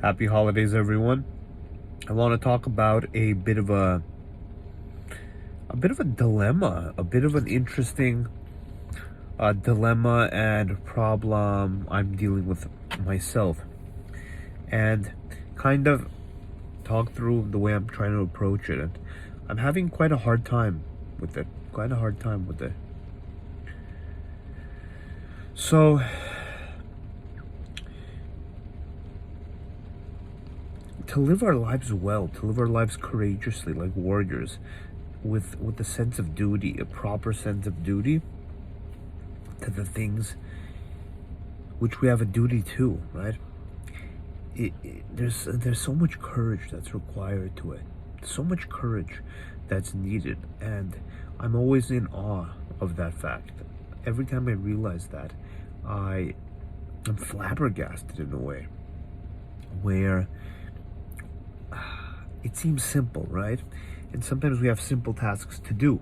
Happy holidays, everyone. I want to talk about a bit of a dilemma, a bit of an interesting dilemma and problem I'm dealing with myself, and kind of talk through the way I'm trying to approach it. And I'm having quite a hard time with it. Quite a hard time with it. So, to live our lives well, to live our lives courageously like warriors, with a sense of duty, a proper sense of duty to the things which we have a duty to, right? There's so much courage that's required to it, so much courage that's needed, and I'm always in awe of that fact. Every time I realize that, I'm flabbergasted in a way where it seems simple, right? And sometimes we have simple tasks to do,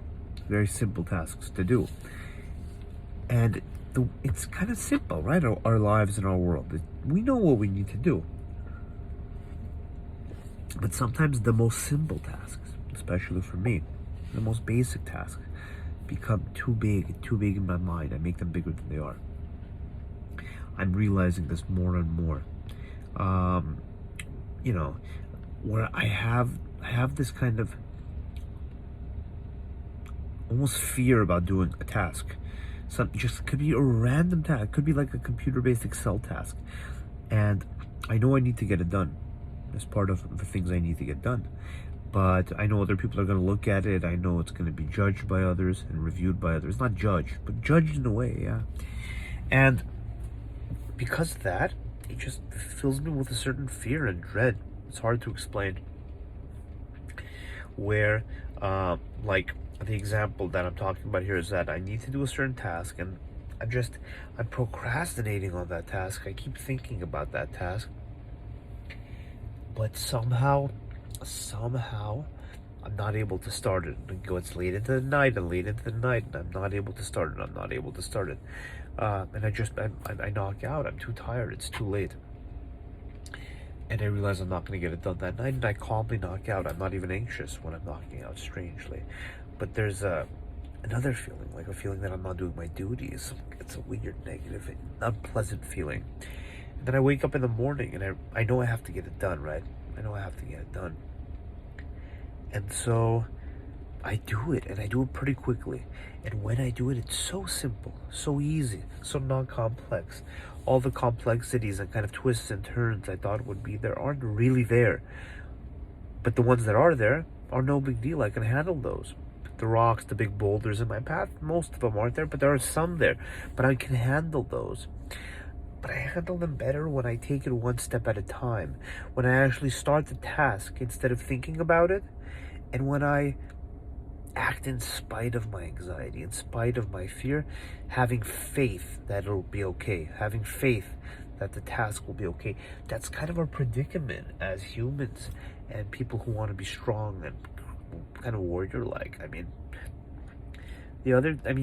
very simple tasks to do. And it's kind of simple, right? Our lives and our world. We know what we need to do. But sometimes the most simple tasks, especially for me, the most basic tasks, become too big in my mind. I make them bigger than they are. I'm realizing this more and more. Where I have this kind of almost fear about doing a task. Just could be a random task. It could be like a computer-based Excel task, and I know I need to get it done. As part of the things I need to get done, but I know other people are going to look at it. I know it's going to be judged by others and reviewed by others. Not judged, but judged in a way, yeah. And because of that, it just fills me with a certain fear and dread. It's hard to explain. Where, like the example that I'm talking about here is that I need to do a certain task, and I'm procrastinating on that task. I keep thinking about that task, but somehow I'm not able to start it. It's late into the night and I'm not able to start it. And I knock out. I'm too tired. It's too late. And I realize I'm not going to get it done that night, and I calmly knock out. I'm not even anxious when I'm knocking out, strangely. But there's another feeling, like a feeling that I'm not doing my duties. It's a weird, negative, unpleasant feeling. And then I wake up in the morning, and I know I have to get it done, right? I know I have to get it done. And so I do it, and I do it pretty quickly. And when I do it, it's so simple, so easy, so non-complex. All the complexities and kind of twists and turns I thought would be there aren't really there. But the ones that are there are no big deal. I can handle those. The rocks, the big boulders in my path, most of them aren't there, but there are some there. But I can handle those. But I handle them better when I take it one step at a time. When I actually start the task instead of thinking about it. And when I act in spite of my anxiety, in spite of my fear, having faith that it'll be okay, having faith that the task will be okay. That's kind of our predicament as humans and people who want to be strong and kind of warrior-like. You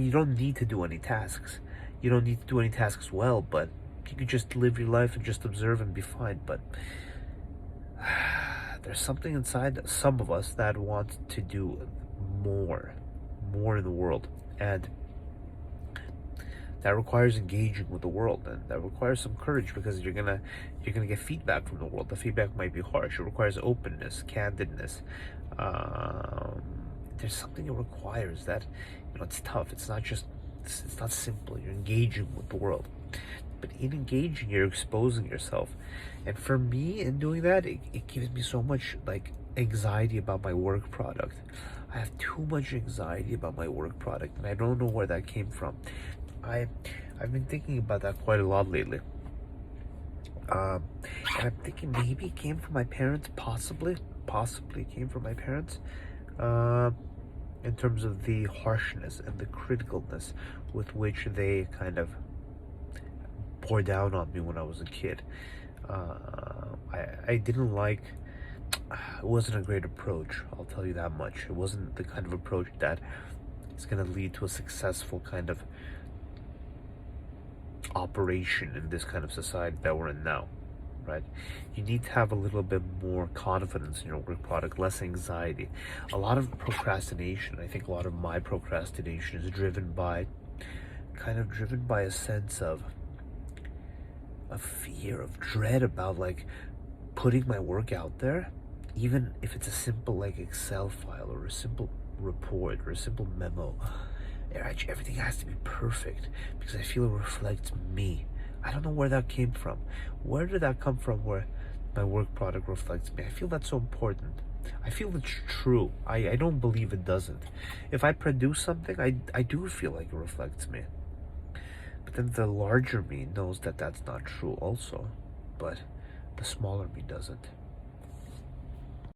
don't need to do any tasks. You don't need to do any tasks well, but you could just live your life and just observe and be fine. But there's something inside some of us that wants to do more in the world, and that requires engaging with the world, and that requires some courage, because you're gonna get feedback from the world. The feedback might be harsh. It requires openness, candidness. There's something it requires that, it's tough. It's not simple. You're engaging with the world, but in engaging, you're exposing yourself. And for me, in doing that, it gives me so much anxiety about my work product. I have too much anxiety about my work product, and I don't know where that came from. I've been thinking about that quite a lot lately. And I'm thinking maybe it came from my parents, possibly it came from my parents, in terms of the harshness and the criticalness with which they kind of poured down on me when I was a kid. I didn't like. It wasn't a great approach, I'll tell you that much. It wasn't the kind of approach that is going to lead to a successful kind of operation in this kind of society that we're in now. right? You need to have a little bit more confidence in your work product, less anxiety. A lot of procrastination, I think a lot of my procrastination is driven by a sense of fear, of dread about like putting my work out there, even if it's a simple like Excel file or a simple report or a simple memo. Everything has to be perfect because I feel it reflects me. I don't know where that came from. Where did that come from where my work product reflects me? I feel that's so important. I feel it's true. I don't believe it doesn't. If I produce something, I do feel like it reflects me. But then the larger me knows that that's not true also. But the smaller me doesn't.